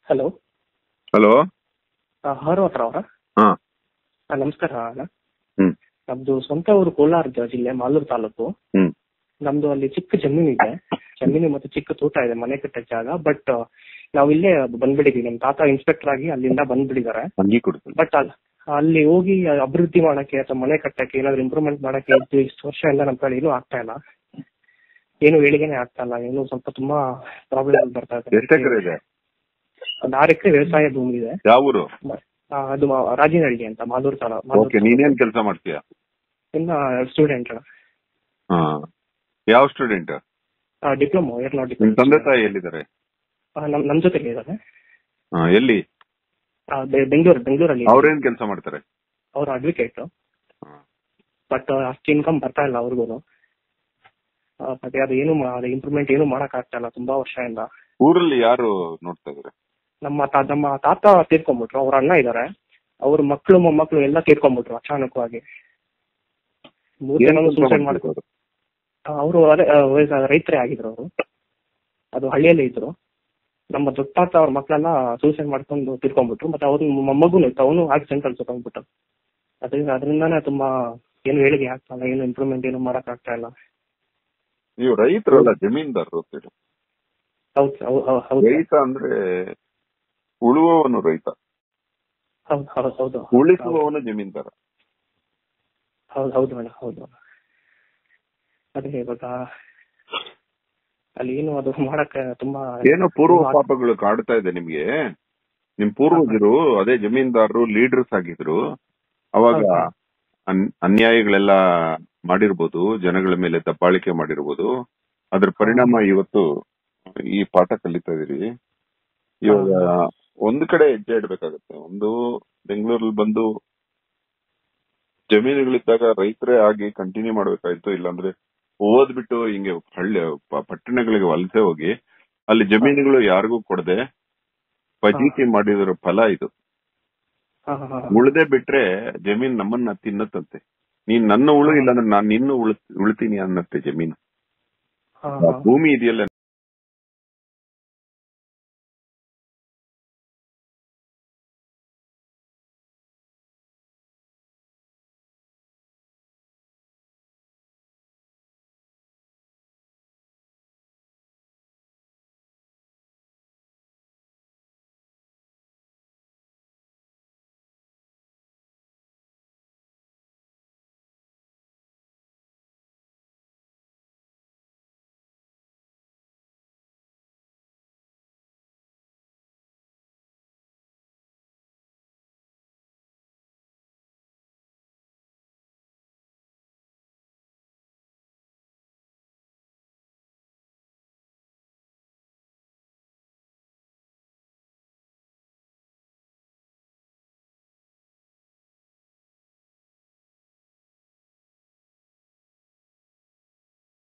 Hello. Hello. Hanumantha Rao ಅವರಾ? ಹಾ. ನಮಸ್ಕಾರ ಅಣ್ಣ. ಹ್ಮ್. ನಮ್ದು ಸ್ವಂತ ಊರು ಕೋಲಾರ ಜಿಲ್ಲೆ ಮಾಲೂರು ತಾಲೂಕು. ಹ್ಮ್. ನಮ್ದು ಅಲ್ಲಿ ಚಿಕ್ಕ ಜಮೀನು ಇದೆ. ಜಮೀನು ಮತ್ತೆ ಚಿಕ್ಕ ತೋಟ ಇದೆ, ಮನೆ ಕಟ್ಟೋ ಜಾಗ. ಬಟ್ ನಾವು ಇಲ್ಲೇ ಬಂದ್ಬಿಟ್ಟಿದೀವಿ. ನಮ್ ತಾತ ಇನ್ಸ್ಪೆಕ್ಟರ್ ಆಗಿ ಅಲ್ಲಿಂದ ಬಂದ್ಬಿಟ್ಟಿದ್ದಾರೆ. ಬಟ್ ಅಲ್ಲಿ ಹೋಗಿ ಅಭಿವೃದ್ಧಿ ಮಾಡಕ್ಕೆ ಅಥವಾ ಮನೆ ಕಟ್ಟಕ್ಕೆ ಏನಾದ್ರು ಇಂಪ್ರೂವ್ಮೆಂಟ್ ಮಾಡಕ್ಕೆ ಇಷ್ಟು ವರ್ಷ ಎಲ್ಲ ನಮ್ ಕಡೆ ಏನೂ ಆಗ್ತಾ ಇಲ್ಲ. ಏನು ಏಳಿಗೆನೆ ಆಗ್ತಾ ಇಲ್ಲ. ಏನು ಸ್ವಲ್ಪ ತುಂಬಾ ಪ್ರಾಬ್ಲಮ್ ಬರ್ತಾ ಇದೆ. ಎಷ್ಟು ಎಕರೆ ಇದೆ? ಒಂದು 6 ಎಕರೆ ವ್ಯವಸಾಯ ಭೂಮಿ ಇದೆ. ಯಾವ ಊರು? ಅದು ರಾಜಿನಹಳ್ಳಿ ಅಂತ, ಮಾಲೂರು ಓಕೆ. ನೀನೇನ್ ಕೆಲಸ ಮಾಡ್ತೀಯ? ಇನ್ನ ಸ್ಟೂಡೆಂಟ್. ಹಾ. ಯಾವ ಸ್ಟೂಡೆಂಟ್? ಡಿಪ್ಲೊಮಾ ನಿಮ್ ಏರೋನಾಟಿಕಲ್. ತಂದೆ ತಾಯಿ ಎಲ್ಲಿದ್ದಾರೆ? ನಮ್ ಜೊತೆಗೆ ಇದ್ದಾರೆ. ಎಲ್ಲಿ? ಬೆಂಗಳೂರಲ್ಲಿ. ಅವ್ರೇನ್ ಕೆಲಸ ಮಾಡ್ತಾರೆ? ಅವ್ರು ಅಡ್ವೊಕೇಟ್. ಬಟ್ ಅಷ್ಟು ಇನ್ಕಮ್ ಬರ್ತಾ ಇಲ್ಲ ಅವ್ರಿಗೂ. ಮತ್ತೆ ಅದು ಏನು ಇಂಪ್ರೂವ್ಮೆಂಟ್ ಏನು ಮಾಡಕ್ ಆಗ್ತಾ ಇಲ್ಲ ತುಂಬಾ ವರ್ಷದಿಂದ. ಊರಲ್ಲಿ ಯಾರು ನೋಡ್ತಾ ಇದಾರೆ? ನಮ್ಮ ತಾತ ತೀರ್ಕೊಂಡ್ಬಿಟ್ರು. ಅವ್ರ ಅಣ್ಣ ಇದಾರೆ. ಅವ್ರ ಮಕ್ಳು ಮೊಮ್ಮಕ್ಳು ಎಲ್ಲ ತೀರ್ಕೊಂಡ್ಬಿಟ್ರು ಅಚಾನಕವಾಗಿ. 3 ಜನ ಸೂಸೈಡ್ ಮಾಡ್ಕೊಂಡು. ಅವರು ಅದೇ ರೈತರೇ ಆಗಿದ್ರು ಅವರು. ಅದು ಹಳ್ಳಿಯಲ್ಲೇ ಇದ್ರು. ನಮ್ಮ ದೊಡ್ಡ ತಾತ ಅವ್ರ ಮಕ್ಕಳೆಲ್ಲ ಸೂಸೈಡ್ ಮಾಡ್ಕೊಂಡು ತೀರ್ಕೊಂಡ್ಬಿಟ್ರು. ಮತ್ತೆ ಅವ್ರ ಮೊಮ್ಮಗುನು ಇತ್ತು, ಅವನು ಆಕ್ಸಿಡೆಂಟ್ ಅಲ್ಲಿ ಸತ್ತೋಗ್ಬಿಟ್ಟು. ಅದರಿಂದಾನೇ ತುಂಬಾ ಏನು ಏಳಿಗೆ ಆಗ್ತಾ ಇಲ್ಲ, ಏನು ಇಂಪ್ರೂವ್ಮೆಂಟ್ ಏನು ಮಾಡಕ್ ಆಗ್ತಾ ಇಲ್ಲ. ನೀವು ರೈತರಲ್ಲ, ಜಮೀನ್ದಾರರು. ಹೌದು. ರೈತ ಅಂದ್ರೆ ಉಳುವವನು ರೈತ, ಹೌದು. ಉಳಿಸುವವನು ಜಮೀನ್ದಾರ. ಹೌದು ಮೇಡಮ್, ಹೌದು. ಅದೇ ಇವಾಗ ಅಲ್ಲಿ ಏನು ಅದು ಮಾಡಕ್ಕೆ ತುಂಬಾ ಏನೋ ಪೂರ್ವ ಪಾಪಗಳು ಕಾಡ್ತಾ ಇದೆ ನಿಮ್ಗೆ. ನಿಮ್ ಪೂರ್ವಜರು ಅದೇ ಜಮೀನ್ದಾರರು, ಲೀಡರ್ಸ್ ಆಗಿದ್ರು. ಅವಾಗ ಅನ್ಯಾಯಗಳೆಲ್ಲ ಮಾಡಿರ್ಬೋದು, ಜನಗಳ ಮೇಲೆ ದಬ್ಬಾಳಿಕೆ ಮಾಡಿರ್ಬೋದು. ಅದ್ರ ಪರಿಣಾಮ ಇವತ್ತು ಈ ಪಾಠ ಕಲಿತಾ ಇದೀರಿ. ಇವಾಗ ಒಂದ್ ಕಡೆ ಹೆಜ್ಜೆ ಇಡ್ಬೇಕಾಗತ್ತೆ. ಒಂದು ಬೆಂಗಳೂರಲ್ಲಿ ಬಂದು ಜಮೀನುಗಳಿದ್ದಾಗ ರೈತರೇ ಆಗಿ ಕಂಟಿನ್ಯೂ ಮಾಡ್ಬೇಕಾಯ್ತು. ಇಲ್ಲಾಂದ್ರೆ ಓದ್ಬಿಟ್ಟು ಹಿಂಗೆ ಹಳ್ಳಿ ಪಟ್ಟಣಗಳಿಗೆ ವಲಸೆ ಹೋಗಿ ಅಲ್ಲಿ ಜಮೀನುಗಳು ಯಾರಿಗೂ ಕೊಡದೆ ಫಜೀತಿ ಮಾಡಿದ್ರ ಫಲ ಇದು. ಉಳ್ದೆ ಬಿಟ್ರೆ ಜಮೀನ್ ನಮ್ಮನ್ನ ತಿನ್ನತ್ತಂತೆ. ನೀನ್ ನನ್ನ ಉಳು, ಇಲ್ಲಾಂದ್ರೆ ನಾನ್ ನಿನ್ನ ಉಳ್ತೀನಿ ಅನ್ನತ್ತೆ ಜಮೀನು. ಭೂಮಿ ಇದೆಯಲ್ಲ